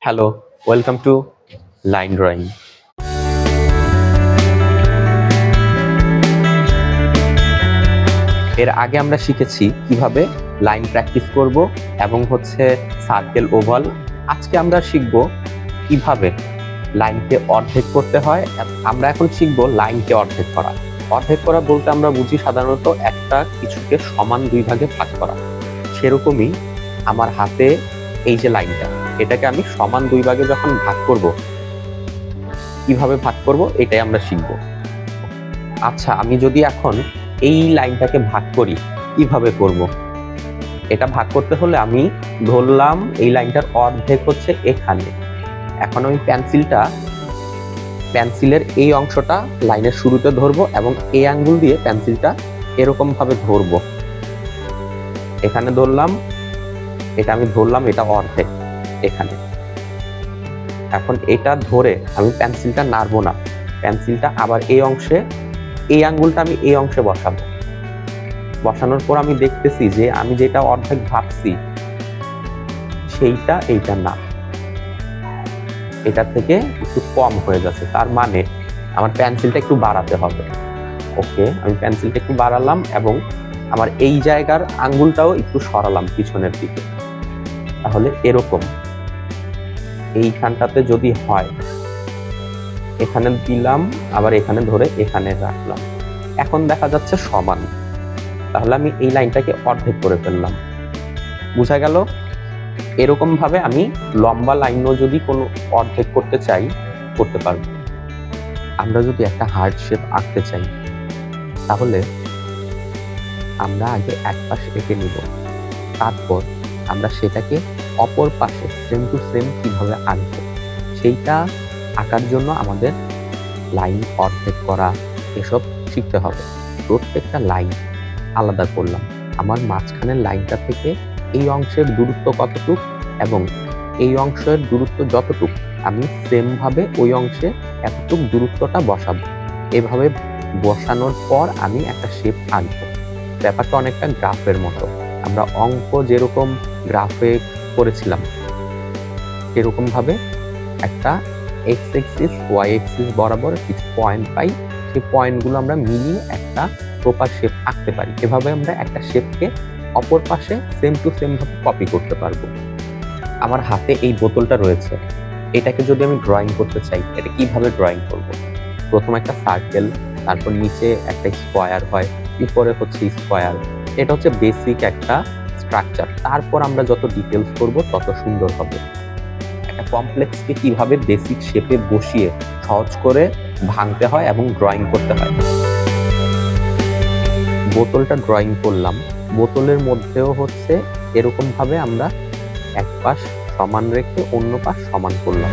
Hello, welcome to line drawing. এর আগে আমরা শিখেছি কিভাবে লাইন প্র্যাকটিস করব এবং সার্কেল, ওভাল। আজকে আমরা শিখব কিভাবে লাইনকে অর্ধেক করতে হয়। আমরা এখন শিখব লাইনকে অর্ধেক করা। অর্ধেক করা বলতে আমরা বুঝি সাধারণত একটা কিছুকে সমান দুই ভাগে ভাগ করা। সেরকমই আমার হাতে এই যে লাইনটা, এটাকে আমি সমান দুই ভাগে যখন ভাগ করব, কিভাবে ভাগ করব এটাই আমরা শিখব। আচ্ছা, আমি যদি এখন এই লাইনটাকে ভাগ করি, কিভাবে করব? এটা ভাগ করতে হলে আমি ধরলাম এই লাইনটার অর্ধেক হচ্ছে এখানে। এখন আমি পেন্সিলের এই অংশটা লাইনের শুরুতে ধরবো এবং এই আঙ্গুল দিয়ে পেন্সিলটা এরকম ভাবে ধরবো। এখানে ধরলাম, এটা আমি ধরলাম, এটা অর্ধেক এখানে। এখন এটা ধরে আমি পেন্সিলটা নাড়বো না, পেন্সিলটা আবার এই অংশে, এই আঙ্গুলটা আমি এই অংশে বসাবো। বসানোর পর আমি দেখতেছি যে আমি যেটা অর্ধেক ভাবছি সেইটা এইটা না, এটা থেকে একটু কম হয়ে যাচ্ছে, তার মানে আমার পেন্সিলটা একটু বাড়াতে হবে। ওকে, আমি পেন্সিলটা একটু বাড়ালাম এবং আমার এই জায়গার আঙ্গুলটাও একটু সরালাম পিছনের দিকে। তাহলে এরকম এইখানটাতে যদি হয়, এখানে দিলাম, আবার এখানে ধরে এখানে রাখলাম, এখন দেখা যাচ্ছে সমান। তাহলে আমি এই লাইনটাকে অর্ধেক করে ফেললাম। বুঝা গেল? এরকম ভাবে আমি লম্বা লাইনও যদি কোনো অর্ধেক করতে চাই, করতে পারবো। আমরা যদি একটা হার্ট শেপ আঁকতে চাই, তাহলে আমরা আগে এক পাশ এঁকে নিব, তারপর আমরা সেটাকে অপর পাশে সেম টু সেম কিভাবে আঁকবো সেইটা আঁকার জন্য আমাদের লাইন অর্ধেক করা এসব শিখতে হবে। প্রত্যেকটা লাইন আলাদা করলাম, আমার মাঝখানের লাইনটা থেকে এই অংশের দূরত্ব কতটুকু এবং এই অংশের দূরত্ব যতটুকু, আমি সেম ভাবে ওই অংশে এতটুকু দূরত্বটা বসাবো। এভাবে বসানোর পর আমি একটা শেপ আঁকবো। ব্যাপারটা অনেকটা গ্রাফের মতো। আমরা অঙ্ক যেরকম গ্রাফে করেছিলাম, সেরকম ভাবে একটা এক্স এক্সিস, ওয়াই এক্সিস বরাবর কিছু পয়েন্ট পাই, সেই পয়েন্টগুলো আমরা মিলিয়ে একটা প্রপার শেপ আঁকতে পারি। এভাবে আমরা একটা শেপকে অপর পাশে সেম টু সেম ভাবে কপি করতে পারবো। আমার হাতে এই বোতলটা রয়েছে, এটাকে যদি আমি ড্রয়িং করতে চাই, এটা কিভাবে ড্রয়িং করব? প্রথম একটা সার্কেল, তারপর নিচে একটা স্কোয়ার হয়, উপরে হচ্ছে স্কোয়ার। এটা হচ্ছে বেসিক একটা স্ট্রাকচার। তারপর আমরা যত ডিটেলস করব তত সুন্দর হবে। একটা কমপ্লেক্সকে কিভাবে বেসিক শেপে বসিয়ে সহজ করে ভাঙতে হয় এবং ড্রয়িং করতে হয়। বোতলটা ড্রয়িং করলাম, বোতলের মধ্যেও এরকম ভাবে আমরা এক পাশ সমান রেখে অন্য পাশ সমান করলাম।